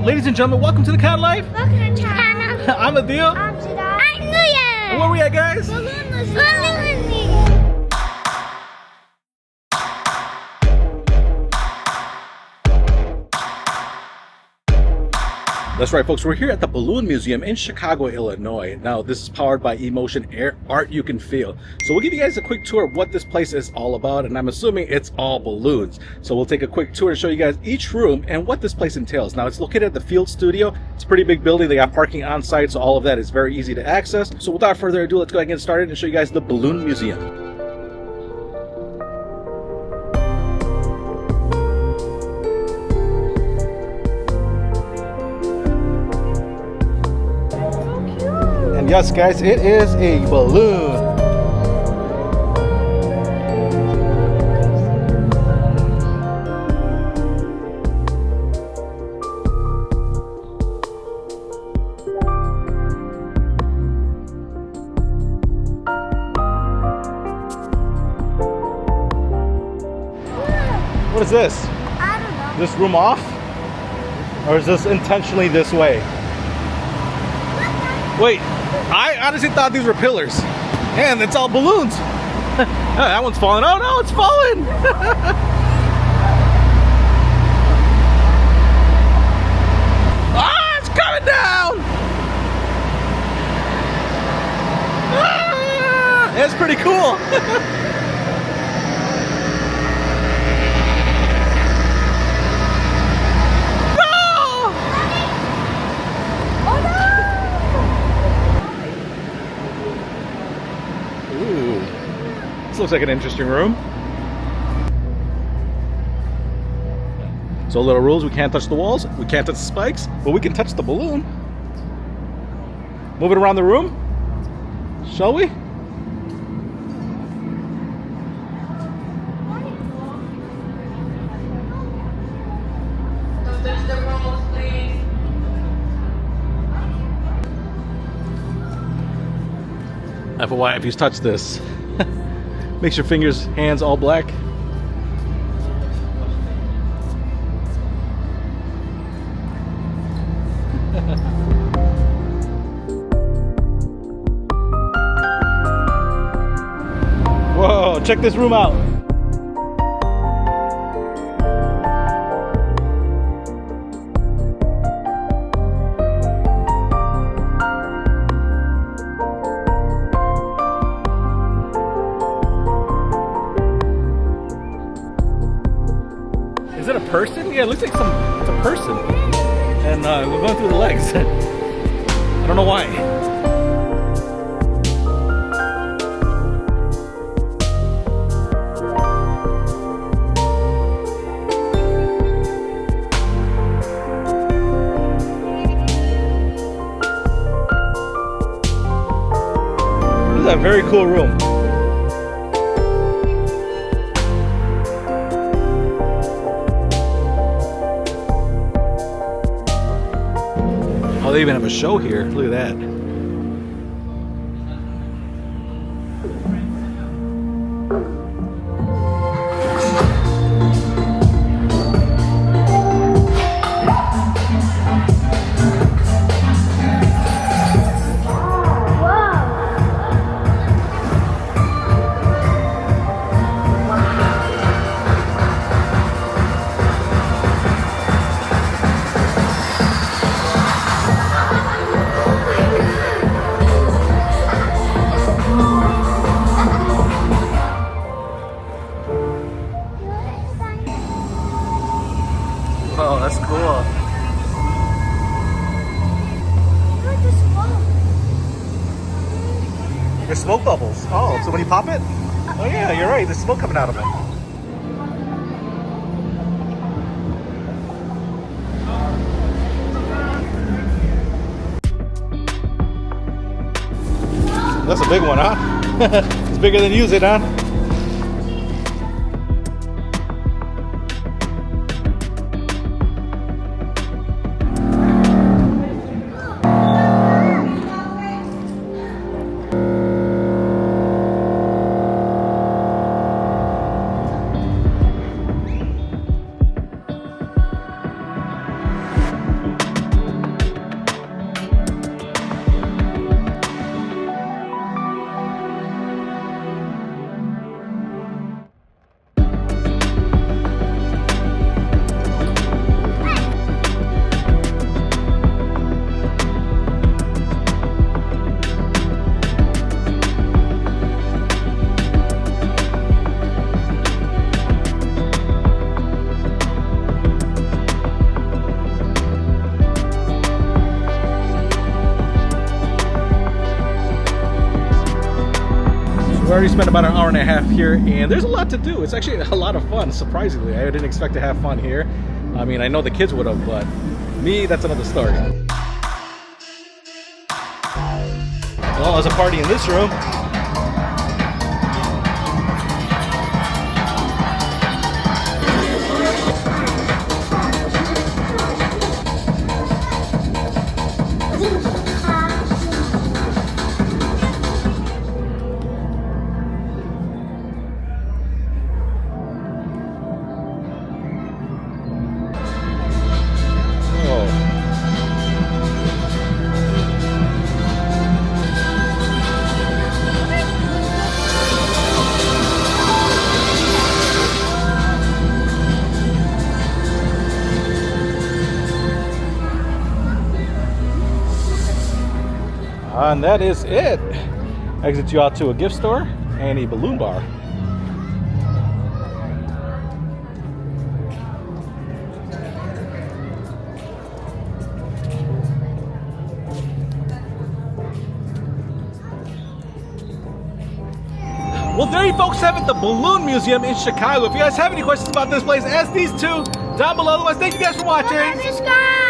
Ladies and gentlemen, welcome to the Cat Life. Welcome to the channel. I'm Adil. I'm Jedi. I'm Nuya. And where we at, guys? Balloon. That's right, folks. We're here at the Balloon Museum in Chicago, Illinois. Now, this is powered by Emotion Art You Can Feel. So we'll give you guys a quick tour of what this place is all about, and I'm assuming it's all balloons. So we'll take a quick tour to show you guys each room and what this place entails. Now, it's located at the Field Studio. It's a pretty big building. They got parking on site, so all of that is very easy to access. So without further ado, let's go ahead and get started and show you guys the Balloon Museum. Yes, guys, it is a balloon. What is this? I don't know. This room off? Or is this intentionally this way? Wait. I honestly thought these were pillars. And it's all balloons. That one's falling. Oh no, it's falling. Ah, it's coming down. Ah, that's pretty cool. This looks like an interesting room. So little rules, we can't touch the walls, we can't touch the spikes, but we can touch the balloon. Move it around the room, shall we? Don't touch the walls, please. FYI, if you touch this, makes your fingers, hands all black. Whoa, check this room out. Is it a person? Yeah, it looks like it's a person. And we're going through the legs. I don't know why. This is a very cool room. Oh, they even have a show here. Look at that. Oh, that's cool. Look, the smoke. There's smoke bubbles. Oh, so when you pop it? Oh yeah, you're right. There's smoke coming out of it. That's a big one, huh? It's bigger than use it, huh? already spent about an hour and a half here, and there's a lot to do. It's actually a lot of fun, surprisingly. I didn't expect to have fun here. I mean, I know the kids would have, but me, that's another story. Well, there's a party in this room. And that is it. Exits you out to a gift store and a balloon bar. Well, there you folks have it, the Balloon Museum in Chicago. If you guys have any questions about this place, ask these two down below. Otherwise, thank you guys for watching. Subscribe.